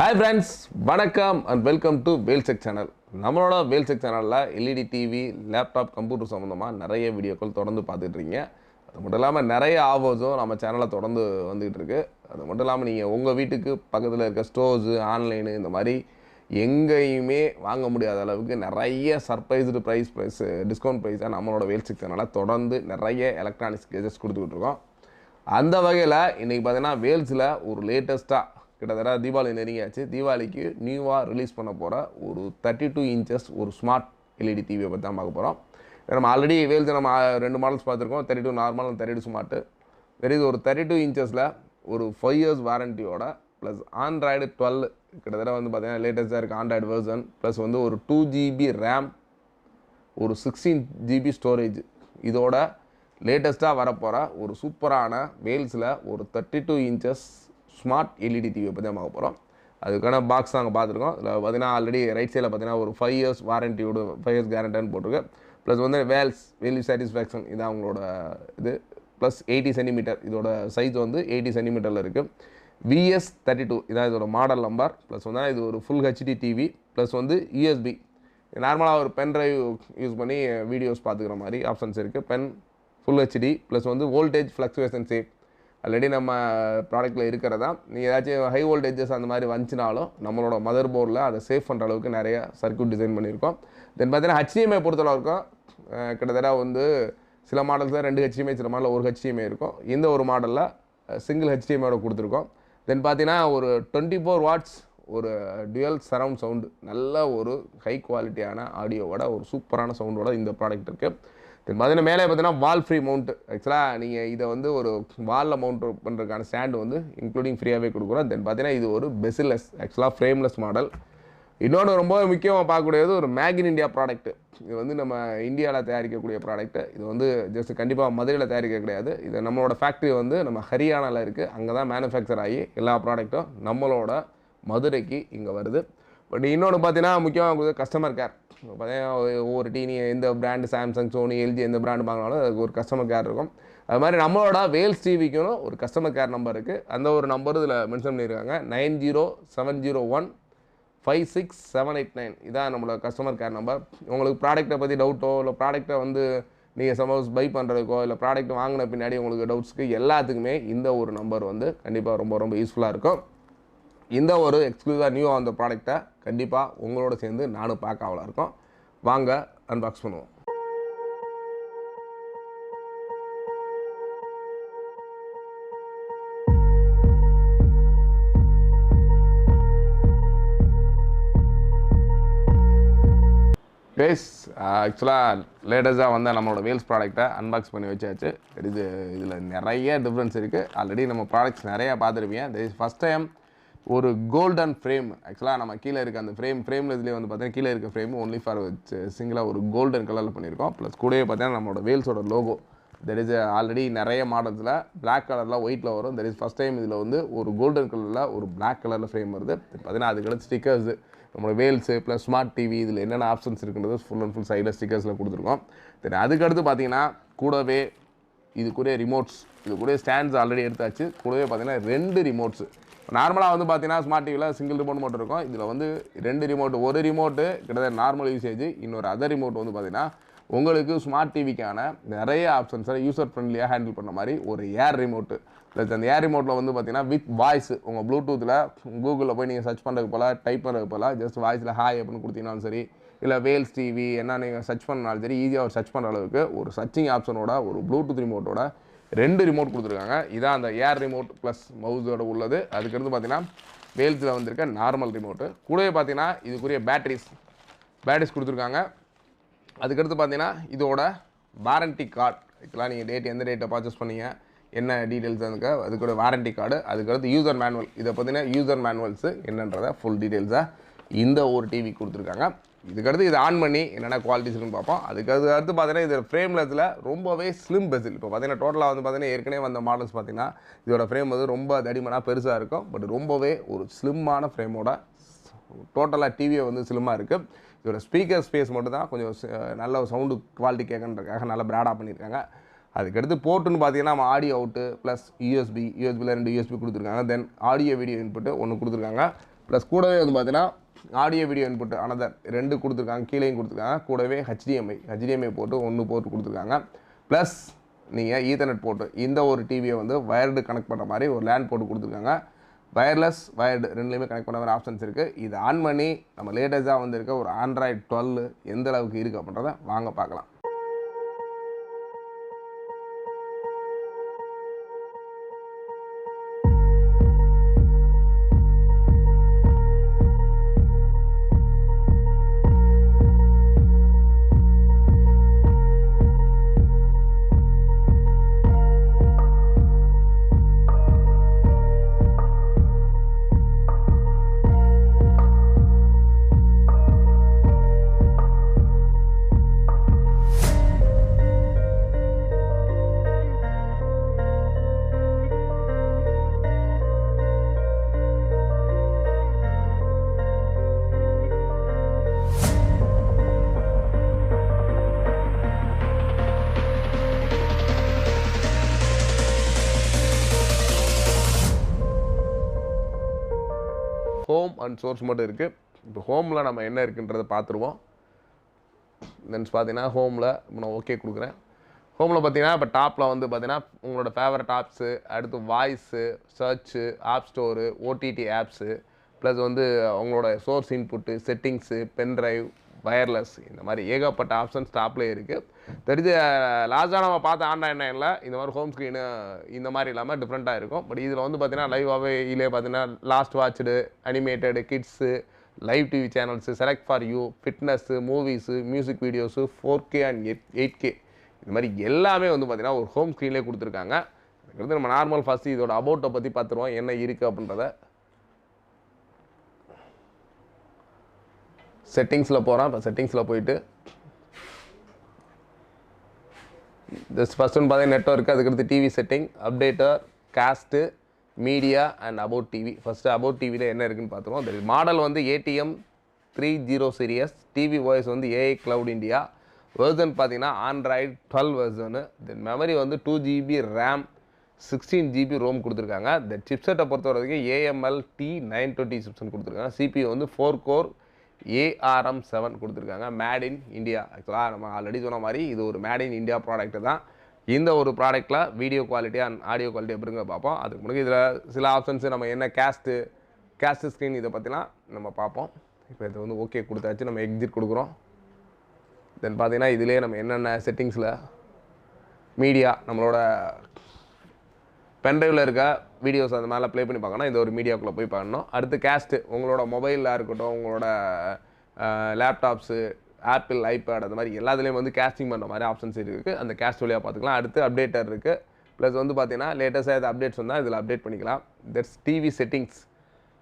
Hi friends, வணக்கம் and welcome to வேல்செக் channel. நம்மளோட வேல்செக் சேனலில் எல்இடி டிவி, லேப்டாப், கம்ப்யூட்டர் சம்மந்தமாக நிறைய வீடியோக்கள் தொடர்ந்து பார்த்துட்டு இருக்கீங்க. அது மட்டும் இல்லாமல் நிறைய ஆஃபர்ஸும் நம்ம சேனலில் தொடர்ந்து வந்துகிட்டு இருக்கு. அது மட்டும் இல்லாமல் நீங்கள் உங்கள் வீட்டுக்கு பக்கத்தில் இருக்க ஸ்டோர்ஸு, ஆன்லைனு இந்த மாதிரி எங்கேயுமே வாங்க முடியாத அளவுக்கு நிறைய சர்ப்ரைஸ்டு ப்ரைஸ் டிஸ்கவுண்ட் ப்ரைஸாக நம்மளோட வேல்செக் சேனலில் தொடர்ந்து நிறைய எலக்ட்ரானிக்ஸ் கேஜெட்ஸ் கொடுத்துக்கிட்டு இருக்கோம். அந்த வகையில் இன்றைக்கி பார்த்தீங்கன்னா வேல்ஸில் ஒரு லேட்டஸ்ட்டாக கிட்டத்தட்ட தீபாவளி நெருங்கியாச்சு. தீபாவளிக்கு நியூவாக ரிலீஸ் பண்ண போகிற ஒரு 32 இன்ச்சஸ் ஒரு ஸ்மார்ட் எல்இடி டிவியை பற்றி தான் பார்க்க போகிறோம். நம்ம ஆல்ரெடி வேல்ஸ் நம்ம 2 மாடல்ஸ் பார்த்துருக்கோம், 32 நார்மல் அண்ட் 32 ஸ்மார்ட்டு. வெறும் ஒரு 32 இன்ச்சஸில் ஒரு 5 இயர்ஸ் வாரண்டியோட ப்ளஸ் ஆண்ட்ராய்டு 12 கிட்டத்தட்ட வந்து பார்த்தீங்கன்னா லேட்டஸ்ட்டாக இருக்குது ஆண்ட்ராய்டு வெர்சன், ப்ளஸ் வந்து ஒரு 2 GB ரேம், ஒரு 16 GB ஸ்டோரேஜ், இதோட லேட்டஸ்ட்டாக வரப்போகிற ஒரு சூப்பரான வேல்ஸில் ஒரு 32 இன்ச்சஸ் ஸ்மார்ட் எல்இடி டிவியை பற்றி தான் பார்க்க போகிறோம். அதுக்கான பாக்ஸ் நாங்கள் பார்த்துருக்கோம். இதில் பார்த்தீங்கன்னா ஆல்ரெடி ரைட் சைடில் பார்த்தீங்கன்னா ஒரு 5 இயர்ஸ் வாரண்டியோட 5 இயர்ஸ் கேரண்டின்னு போட்டிருக்கு. ப்ளஸ் வந்து வேல்யூ சாட்டிஸ்ஃபேக்ஷன் இதான் அவங்களோட இது. ப்ளஸ் 80 சென்டிமீட்டர், இதோட சைஸ் வந்து 80 சென்டிமீட்டரில் இருக்குது. VS32 இதான் இதோட மாடல் நம்பர். ப்ளஸ் வந்து இது ஒரு ஃபுல் ஹெச்டி டிவி, ப்ளஸ் வந்து USB நார்மலாக ஒரு பென் ட்ரைவ் யூஸ் பண்ணி வீடியோஸ் பார்த்துக்கிற மாதிரி ஆப்ஷன்ஸ் இருக்குது. பென் ஃபுல் ஹெச்டி ப்ளஸ் வந்து வோல்டேஜ் ஃப்ளக்சுவேஷன் சேஃப் ஆல்ரெடி நம்ம ப்ராடக்ட்டில் இருக்கிறதா. நீங்கள் ஏதாச்சும் ஹை வோல்டேஜஸ் அந்த மாதிரி வந்துச்சுனாலும் நம்மளோட மதர் போர்டில் அதை சேஃப் பண்ணுற அளவுக்கு நிறைய சர்க்யூட் டிசைன் பண்ணியிருக்கோம். தென் பார்த்தீங்கன்னா HDMI பொறுத்தளவு இருக்கும். கிட்டத்தட்ட வந்து சில மாடல்ஸில் 2 HDMI, சில மாடலில் 1 HDMI இருக்கும். இந்த ஒரு மாடலில் சிங்கிள் HDMIயோட கொடுத்துருக்கோம். தென் பார்த்தீங்கன்னா ஒரு 24 வாட்ஸ் ஒரு டுவல் சரவுண்ட் சவுண்டு, நல்ல ஒரு ஹை குவாலிட்டியான ஆடியோவோட ஒரு சூப்பரான சவுண்டோட இந்த ப்ராடக்ட் இருக்குது. தென் பார்த்தீங்கன்னா மேலே பார்த்தீங்கன்னா வால் ஃப்ரீ மவுண்ட்டு. ஆக்சுவலாக நீங்கள் இதை வந்து ஒரு வாலில் மவுண்ட் பண்ணுறதுக்கான ஸ்டாண்டு வந்து இன்க்ளூடிங் ஃப்ரீயாகவே கொடுக்குறோம். தென் பார்த்தீங்கன்னா இது ஒரு பெசில்லெஸ், ஆக்சுவலாக ஃப்ரேம்லெஸ் மாடல். இன்னொன்று ரொம்ப முக்கியமாக பார்க்கக்கூடியது ஒரு மேக் இன் இந்தியா ப்ராடக்ட்டு. இது வந்து நம்ம இந்தியாவில் தயாரிக்கக்கூடிய ப்ராடக்ட்டு. இது வந்து ஜஸ்ட் கண்டிப்பாக மதுரையில் தயாரிக்க கிடையாது. இது நம்மளோட ஃபேக்ட்ரி வந்து நம்ம ஹரியானாவில் இருக்குது. அங்கே தான் மேனுஃபேக்சர் ஆகி எல்லா ப்ராடக்ட்டும் நம்மளோட மதுரைக்கு இங்கே வருது. பட் இன்னொன்று பார்த்தீங்கன்னா முக்கியமாக கஸ்டமர் கேர். பார்த்தீங்கன்னா ஒவ்வொரு டிவி எந்த பிராண்டு, சாம்சங், சோனி, எல்ஜி எந்த பிராண்டு வாங்கினாலும் அதுக்கு ஒரு கஸ்டமர் கேர் இருக்கும். அது மாதிரி நம்மளோட வேல்ஸ் டிவிக்கும் ஒரு கஸ்டமர் கேர் நம்பர் இருக்குது. அந்த ஒரு நம்பர் இதில் மென்ஷன் பண்ணியிருக்காங்க. 9070156789 இதான் நம்மளோட கஸ்டமர் கேர் நம்பர். உங்களுக்கு ப்ராடக்ட்டை பற்றி டவுட்டோ இல்லை ப்ராடக்ட்டை வந்து நீங்கள் சப்போஸ் பை பண்ணுறதுக்கோ இல்லை ப்ராடக்ட் வாங்கின பின்னாடி உங்களுக்கு டவுட்ஸ்க்கு எல்லாத்துக்குமே இந்த ஒரு நம்பர் வந்து கண்டிப்பாக ரொம்ப ரொம்ப யூஸ்ஃபுல்லாக இருக்கும். இந்த ஒரு எக்ஸ்க்ளூசிவாக நியூவாக அந்த ப்ராடக்டை கண்டிப்பாக உங்களோட சேர்ந்து நானும் பார்க்க ஆவலாக இருக்கும். வாங்க அன்பாக்ஸ் பண்ணுவோம். ஆக்சுவலாக லேட்டஸ்ட்டாக வந்து நம்மளோட வேல்ஸ் ப்ராடக்டை அன்பாக்ஸ் பண்ணி வச்சாச்சு. இதில் நிறைய டிஃப்ரென்ஸ் இருக்குது. ஆல்ரெடி நம்ம ப்ராடக்ட்ஸ் நிறையா பார்த்துருப்பீங்க. ஃபஸ்ட் டைம் ஒரு கோல்டன் ஃப்ரேம், ஆக்சுவலாக நம்ம கீழே இருக்க அந்த ஃப்ரேமில் இதுலேயே வந்து பார்த்தீங்கன்னா கீழே இருக்க ஃப்ரேம் ஒன்லி ஃபார் சிங்கிளாக ஒரு கோல்டன் கலரில் பண்ணியிருக்கோம். ப்ளஸ் கூடவே பார்த்தீங்கன்னா நம்மளோட வேல்ஸோட லோகோ தட் இஸ் ஆல்ரெடி நிறைய மாடல்ஸில் பிளாக் கலரில் ஒயிட்டில் வரும். தட் இஸ் ஃபஸ்ட் டைம் இதில் வந்து ஒரு கோல்டன் கலரில் ஒரு பிளாக் கலரில் ஃப்ரேம் வருது. பார்த்தீங்கன்னா அதுக்கடுத்து ஸ்டிக்கர்ஸு நம்மளோட வேல்ஸு ப்ளஸ் ஸ்மார்ட் டிவி இதில் என்னென்ன ஆப்ஷன்ஸ் இருக்குன்றது ஃபுல் அண்ட் ஃபுல் சைடில் ஸ்டிக்கர்ஸில் கொடுத்துருக்கோம். தென் அதுக்கடுத்து பார்த்தீங்கன்னா கூடவே இதுக்குரிய ரிமோட்ஸ், இதுக்குரிய ஸ்டாண்ட்ஸ் ஆல்ரெடி எடுத்தாச்சு. கூடவே பார்த்தீங்கன்னா 2 ரிமோட்ஸு. நார்மலாக வந்து பார்த்தீங்கன்னா ஸ்மார்ட் டிவியில் சிங்கிள் ரிமோட் மட்டும் இருக்கும். இதில் வந்து 2 ரிமோட்டு, ஒரு ரிமோட்டு கிட்டத்தட்ட நார்மல் யூசேஜ், இன்னொரு அதர் ரிமோட் வந்து பார்த்தீங்கன்னா உங்களுக்கு ஸ்மார்ட் டிவிக்கான நிறைய ஆப்ஷன்ஸை யூசர் ஃப்ரெண்ட்லியாக ஹேண்டில் பண்ண மாதிரி ஒரு ஏர் ரிமோட்டு. ப்ளஸ் அந்த ஏர் ரிமோட்டில் வந்து பார்த்தீங்கன்னா வித் வாய்ஸ் உங்கள் ப்ளூடூத்தில் கூகுளில் போய் நீங்கள் சர்ச் பண்ணுறது போல், டைப் பண்ணுறது போல் ஜஸ்ட் வாய்ஸில் ஹாய் அப்படின்னு கொடுத்தீங்கனாலும் சரி, இல்லை வேல்ஸ் டிவி என்ன நீங்கள் சர்ச் பண்ணாலும் சரி ஈஸியாக சர்ச் பண்ணுற அளவுக்கு ஒரு சர்ச்சிங் ஆப்ஷனோட ஒரு ப்ளூடூத் ரிமோட்டோட 2 ரிமோட் கொடுத்துருக்காங்க. இதான் அந்த ஏர் ரிமோட் ப்ளஸ் மவுஸோட உள்ளது. அதுக்கடுத்து பார்த்தீங்கன்னா வேல்ஸில் வந்திருக்க நார்மல் ரிமோட்டு. கூடவே பார்த்தீங்கன்னா இதுக்குரிய பேட்டரிஸ் கொடுத்துருக்காங்க. அதுக்கடுத்து பார்த்தீங்கன்னா இதோட வாரண்டி கார்டு, இதெல்லாம் நீங்கள் எந்த டேட்டை பர்ச்சேஸ் பண்ணீங்க, என்ன டீட்டெயில்ஸ் அதுக்கூட வாரண்டி கார்டு, அதுக்கடுத்து யூசர் மேனுவல், இதை பார்த்தீங்கன்னா யூசர் மேனுவல்ஸு என்னன்றதை ஃபுல் டீட்டெயில்ஸாக இந்த ஒரு டிவி கொடுத்துருக்காங்க. இதுக்கடுத்து இதை ஆன் பண்ணி என்னென்ன குவாலிட்டிஸ்னு பார்ப்போம். அதுக்கடுத்து பார்த்தீங்கன்னா இது ஃப்ரேம்லெஸில் ரொம்பவே ஸ்லிம் பெசில். இப்போ பார்த்தீங்கன்னா டோட்டலாக வந்து பார்த்தீங்கன்னா ஏற்கனவே வந்த மாடல்ஸ் பார்த்தீங்கன்னா இதோட ஃப்ரேம் வந்து ரொம்ப தடிமனாக பெருசாக இருக்கும். பட் ரொம்பவே ஒரு ஸ்லிம்மான ஃப்ரேமோட டோட்டலாக டிவியை வந்து ஸ்லிம்மாக இருக்குது. இதோட ஸ்பீக்கர் ஸ்பேஸ் மட்டும் தான் கொஞ்சம் நல்ல சவுண்டு குவாலிட்டி கேட்கன்றதுக்காக நல்லா பிராடாக பண்ணியிருக்காங்க. அதுக்கடுத்து போர்ட்டுன்னு பார்த்தீங்கன்னா நம்ம ஆடியோ அவுட்டு ப்ளஸ் யூஎஸ்பியில் 2 USB கொடுத்துருக்காங்க. தென் ஆடியோ வீடியோ இன்புட்டு 1 கொடுத்துருக்காங்க. ப்ளஸ் கூடவே வந்து பார்த்தீங்கன்னா ஆடியோ வீடியோ இன்புட் அனதர் 2 கொடுத்துருக்காங்க, கீழேயும் கொடுத்துருக்காங்க. கூடவே ஹெச்டிஎம்ஐ போட்டு 1 போர்ட் கொடுத்துருக்காங்க. ப்ளஸ் நீங்கள் ஈத்தர்நெட் போட்டு இந்த ஒரு டிவியை வந்து வயர்டு கனெக்ட் பண்ணுற மாதிரி ஒரு லேண்ட் போட்டு கொடுத்துருக்காங்க. வயர்லெஸ் வயர்டு ரெண்டுலேயுமே கனெக்ட் பண்ண மாதிரி ஆப்ஷன்ஸ் இருக்குது. இது ஆன் பண்ணி நம்ம லேட்டஸ்ட்டாக வந்திருக்க ஒரு ஆண்ட்ராய்டு 12 எந்த அளவுக்கு இருக்குது அப்படின்றத வாங்க பார்க்கலாம். ஹோம் அண்ட் சோர்ஸ் மட்டும் இருக்குது. இப்போ ஹோமில் நம்ம என்ன இருக்குன்றதை பார்த்துருவோம். தென்ஸ் பார்த்தீங்கன்னா ஹோமில் இப்போ நான் ஓகே கொடுக்குறேன். ஹோமில் பார்த்தீங்கன்னா இப்போ டாப்பில் வந்து பார்த்தீங்கன்னா உங்களோட ஃபேவரட் ஆப்ஸு, அடுத்து voice, search, app store, OTT apps, plus வந்து உங்களோட source input, settings, pen drive, wireless, இந்த மாதிரி ஏகப்பட்ட ஆப்ஷன்ஸ் டாப்லேயே இருக்குது. தெரிஞ்ச லாஸ்ட்டாக நம்ம பார்த்த ஆண்ட்ராய்ட் 9ல் இந்த மாதிரி ஹோம் ஸ்க்ரீனு இந்த மாதிரி இல்லாமல் டிஃப்ரெண்ட்டாக இருக்கும். பட் இதில் வந்து பார்த்தீங்கன்னா லைவாகவே இதிலே பார்த்தீங்கன்னா last watched, animated, kids, live TV channels, select for you, fitness, movies, music videos, 4K and 8K இந்த மாதிரி எல்லாமே வந்து பார்த்தீங்கன்னா ஒரு ஹோம் ஸ்க்ரீன்லேயே கொடுத்துருக்காங்க. அதுக்கடுத்து நம்ம நார்மல் ஃபஸ்ட்டு இதோட அபவுட்டை பற்றி பார்த்துருவோம் என்ன இருக்குது அப்படின்றத. செட்டிங்ஸில் போகிறோம். இப்போ செட்டிங்ஸில் போயிட்டு ஜஸ்ட் ஃபஸ்ட் ஒன்று பார்த்தீங்கன்னா நெட்வொர்க்கு, அதுக்கடுத்து TV setting, updater, cost, media and about TV. First about டிவியில் என்ன இருக்குதுன்னு பார்த்துருவோம். அந்த மாடல் வந்து ATM 30 சீரியஸ், டிவி ஓஎஸ் வந்து AI Cloud India, வெர்சன் பார்த்தீங்கன்னா ஆண்ட்ராய்டு 12 வெர்சனு, தென் மெமரி வந்து 2GB RAM, 16GB ரோம் கொடுத்துருக்காங்க. இந்த சிப்செட்டை பொறுத்த வரைக்கும் AML T920 சிப்செட் கொடுத்துருக்காங்க. CPU வந்து 4 கோர் ARM7 கொடுத்துருக்காங்க. Made in India. ஆக்சுவலாக நம்ம ஆல்ரெடி சொன்ன மாதிரி இது ஒரு மேட் இன் இந்தியா ப்ராடக்ட்டு தான். இந்த ஒரு ப்ராடக்ட்டில் video quality and audio quality எப்படிங்க பார்ப்போம். அதுக்கு முன்னாடி இதில் சில ஆப்ஷன்ஸு நம்ம என்ன கேஸ்ட்டு ஸ்க்ரீன் இதை பற்றிலாம் நம்ம பார்ப்போம். இப்போ இது வந்து ஓகே கொடுத்தாச்சு. நம்ம எக்ஸிட் கொடுக்குறோம். தென் பார்த்தீங்கன்னா இதிலே நம்ம என்னென்ன செட்டிங்ஸில் மீடியா நம்மளோட பென்ட்ரைவில் இருக்க வீடியோஸ் அந்த மேலே ப்ளே பண்ணி பார்க்கணும். இந்த ஒரு மீடியாவுக்குள்ளே போய் பார்க்கணும். அடுத்து கேஸ்ட்டு உங்களோட மொபைலில் இருக்கட்டும், உங்களோட லேப்டாப்ஸு, ஆப்பிள், ஐபேட் அந்த மாதிரி எல்லாத்துலேயும் வந்து கேஸ்டிங் பண்ணுற மாதிரி ஆப்ஷன்ஸ் இருக்குது. அந்த கேஸ்ட் வழியாக பார்த்துக்கலாம். அடுத்து அப்டேட்டர் இருக்குது. ப்ளஸ் வந்து பார்த்தீங்கன்னா லேட்டஸ்ட்டாக எதாவது அப்டேட்ஸ் வந்தால் இதில் அப்டேட் பண்ணிக்கலாம். That's TV settings.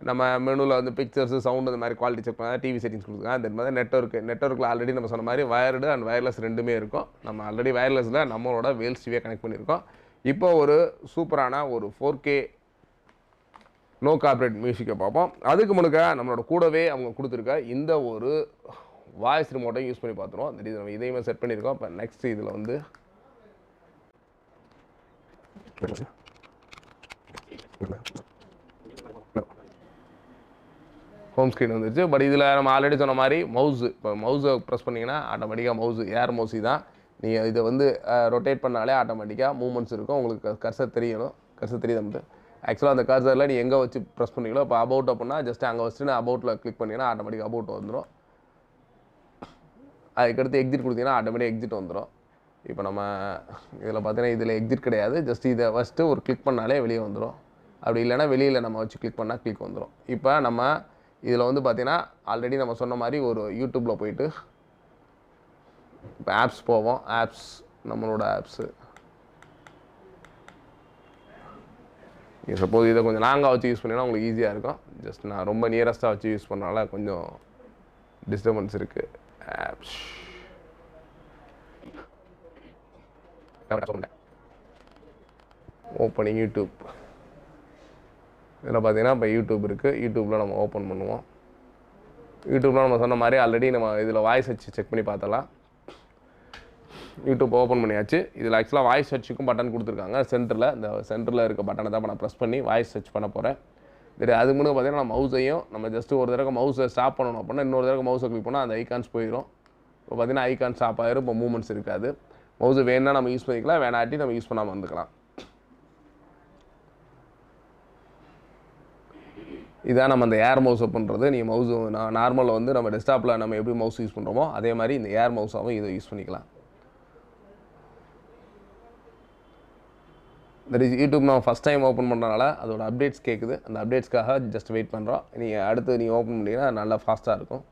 நம்ம மெனுவில் வந்து பிக்சர்ஸு, சவுண்டு இந்த மாதிரி குவாலிட்டி செக் பண்ணால் டிவி செட்டிங்ஸ் கொடுத்துருக்காங்க. அந்த மாதிரி நெட்வொர்க்கில் ஆல்ரெடி நம்ம சொன்ன மாதிரி வயர்டு அண்ட் வயர்லெஸ் ரெண்டுமே இருக்கும். நம்ம ஆல்ரெடி வயர்லெஸில் நம்மளோட வேல்ஸ் டிவியை கனெக்ட் பண்ணியிருக்கோம். இப்போ ஒரு சூப்பரான ஒரு 4K நோ கார்பரேட் மியூசிக்கை பார்ப்போம். அதுக்கு முன்னுக்க நம்மளோட கூடவே அவங்க கொடுத்துருக்க இந்த ஒரு வாய்ஸ் ரிமோட்டையும் யூஸ் பண்ணி பார்த்துருவோம். அந்த இது நம்ம இதையுமே செட் பண்ணியிருக்கோம். இப்போ நெக்ஸ்ட் இதில் வந்து ஹோம் ஸ்க்ரீன் வந்துருச்சு. பட் இதில் நம்ம ஆல்ரெடி சொன்ன மாதிரி மவுஸு, இப்போ மவுஸை ப்ரெஸ் பண்ணிங்கன்னா ஆட்டோமேட்டிக்காக மவுஸு ஏர் மவுஸி தான். நீங்கள் இதை வந்து ரொட்டேட் பண்ணாலே ஆட்டோமேட்டிக்காக மூவ்மெண்ட்ஸ் இருக்கும். உங்களுக்கு கர்சர் தெரியணும். கர்சர் தெரியுது மட்டும். ஆக்சுவலாக அந்த கர்சரில் நீ எங்கே வச்சு ப்ரெஸ் பண்ணிங்களோ, இப்போ அபவுட் அப்படின்னா ஜஸ்ட் அங்கே வச்சுட்டு நான் அபவுட்டில் கிளிக் பண்ணிங்கன்னா ஆட்டோமேட்டிக்காக அபவுட் வந்துடும். அதுக்கடுத்து எக்ஸிட் கொடுத்தீங்கன்னா ஆட்டோமேட்டிக் எக்ஸிட் வந்துடும். இப்போ நம்ம இதில் பார்த்தீங்கன்னா இதில் எக்ஸிட் கிடையாது. ஜஸ்ட் இதை ஃபஸ்ட்டு ஒரு கிளிக் பண்ணாலே வெளியே வந்துடும். அப்படி இல்லைனா வெளியில் நம்ம வச்சு கிளிக் பண்ணால் கிளிக் வந்துடும். இப்போ நம்ம இதில் வந்து பார்த்தீங்கன்னா ஆல்ரெடி நம்ம சொன்ன மாதிரி ஒரு யூடியூப்பில் போயிட்டு இப்போ ஆப்ஸ் போவோம். ஆப்ஸ், நம்மளோட ஆப்ஸு சப்போஸ் இதை கொஞ்சம் லாங்காக வச்சு யூஸ் பண்ணிங்கன்னா உங்களுக்கு ஈஸியாக இருக்கும். ஜஸ்ட் நான் ரொம்ப நியரஸ்ட்டாக வச்சு யூஸ் பண்ணனால கொஞ்சம் டிஸ்டர்பன்ஸ் இருக்குது. Apps opening YouTube. இதில் பார்த்தீங்கன்னா இப்போ யூடியூப் இருக்குது. யூடியூப்பில் நம்ம ஓப்பன் பண்ணுவோம். யூடியூப்பில் நம்ம சொன்ன மாதிரி ஆல்ரெடி நம்ம இதில் வாய்ஸ் வச்சு செக் பண்ணி பார்த்தலாம். யூடியூப் ஓப்பன் பண்ணியாச்சு. இதில் ஆக்சுவலாக வாய்ஸ் சர்ச்சுக்கும் பட்டன் கொடுத்துருக்காங்க. இந்த சென்டரில் இருக்க பட்டனை தான் நான் ப்ரெஸ் பண்ணி வாய்ஸ் சர்ச் பண்ண போகிறேன். சரி, அதுக்கு முன்னாடி பார்த்தீங்கன்னா மவுஸையும் நம்ம ஜஸ்ட் ஒரு தடவை மவுஸை ஸ்டாப் பண்ணணும் அப்படின்னா இன்னொரு தடவை மவுஸை கிளிக் பண்ணால் அந்த ஐகான்ஸ் போயிடும். இப்போ பார்த்தீங்கன்னா ஐகான் ஸ்டாப் ஆகிரும். இப்போ மூவ்மெண்ட்ஸ் இருக்காது. மவுஸு வேணுன்னா நம்ம யூஸ் பண்ணிக்கலாம், வேணாட்டி நம்ம யூஸ் பண்ணாமல் இருந்துக்கலாம். இதான் நம்ம அந்த ஏர் மவுஸை பண்ணுறது. நீங்கள் மவுஸு நார்மலில் வந்து நம்ம டெஸ்க்டாப்பில் நம்ம எப்படி மவுஸ் யூஸ் பண்ணுறோமோ அதே மாதிரி இந்த ஏர் மவுஸாகவும் இதை யூஸ் பண்ணிக்கலாம். இந்த யூடியூப் நம்ம ஃபஸ்ட் டைம் ஓப்பன் பண்ணுறதுனால அதோட அப்டேட்ஸ் கேட்குது. அந்த அப்டேட்ஸ்க்காக ஜஸ்ட் வெயிட் பண்ணுறோம். நீங்கள் அடுத்து நீங்கள் ஓப்பன் பண்ணிங்கன்னா நல்லா ஃபாஸ்ட்டாக இருக்கும்.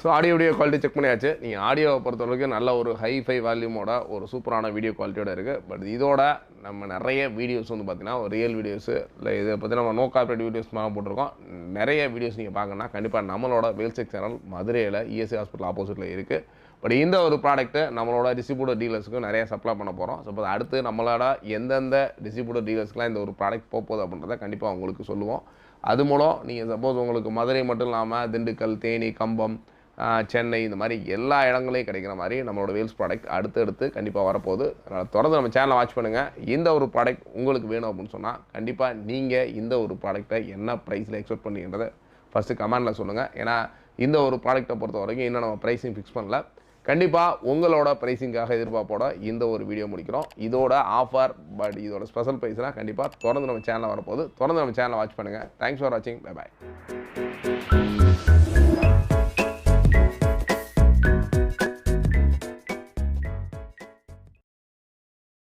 ஸோ ஆடியோ குவாலிட்டி செக் பண்ணியாச்சு. நீங்கள் ஆடியோவை பொறுத்தவரைக்கு நல்ல ஒரு ஹைஃபை வால்யூமோட ஒரு சூப்பரான வீடியோ குவாலிட்டியோட இருக்குது. பட் இதோட நம்ம நிறைய வீடியோஸ் வந்து பார்த்தீங்கன்னா ஒரு ரியல் வீடியோஸு இல்லை இதை பற்றி நம்ம நோ கார்பரேட் வீடியோஸ் மாதிரி போட்டிருக்கோம். நிறைய வீடியோஸ் நீங்கள் பார்க்கணுன்னா கண்டிப்பாக நம்மளோட வேல்செக் சேனல் மதுரையில் இஎஸ்ஐ ஹாஸ்பிட்டல் ஆப்போசிட்டில் இருக்குது. பட் இந்த ஒரு ப்ராடக்ட்டு நம்மளோட டிஸ்ட்ரிபியூட்டர் டீலர்ஸுக்கு நிறைய சப்ளை பண்ண போகிறோம். ஸோ அடுத்து நம்மளோட எந்தெந்த டிஸ்ட்ரிபியூட்டர் டீலர்ஸ்க்குலாம் இந்த ஒரு ப்ராடக்ட் போகுது அப்படின்றத கண்டிப்பாக உங்களுக்கு சொல்லுவோம். அது மூலம் நீங்கள் சப்போஸ் உங்களுக்கு மதுரை மட்டும் இல்லாமல் திண்டுக்கல், தேனி, கம்பம், சென்னை இந்த மாதிரி எல்லா இடங்களையும் கிடைக்கிற மாதிரி நம்மளோட வேல்ஸ் ப்ராடக்ட் அடுத்தடுத்து கண்டிப்பாக வரப்போகுது. அதனால் தொடர்ந்து நம்ம சேனலை வாட்ச் பண்ணுங்கள். இந்த ஒரு ப்ராடக்ட் உங்களுக்கு வேணும் அப்படின்னு சொன்னால் கண்டிப்பாக நீங்கள் இந்த ஒரு ப்ராடக்ட்டை என்ன ப்ரைஸில் எக்ஸ்பெக்ட் பண்ணுறதை ஃபஸ்ட்டு கமெண்டில் சொல்லுங்கள். ஏன்னா இந்த ஒரு ப்ராடக்ட்டை பொறுத்த வரைக்கும் இன்னும் நம்ம ப்ரைஸிங் ஃபிக்ஸ் பண்ணல. கண்டிப்பாக உங்களோட ப்ரைஸிங்காக எதிர்பார்ப்போட இந்த ஒரு வீடியோ முடிக்கிறோம். இதோட ஆஃபர் பட் இதோட ஸ்பெஷல் ப்ரைஸ்லாம் கண்டிப்பாக தொடர்ந்து நம்ம சேனலில் வரப்போகுது. தொடர்ந்து நம்ம சேனலை வாட்ச் பண்ணுங்கள். தேங்க்ஸ் ஃபார் வாட்சிங். Bye bye.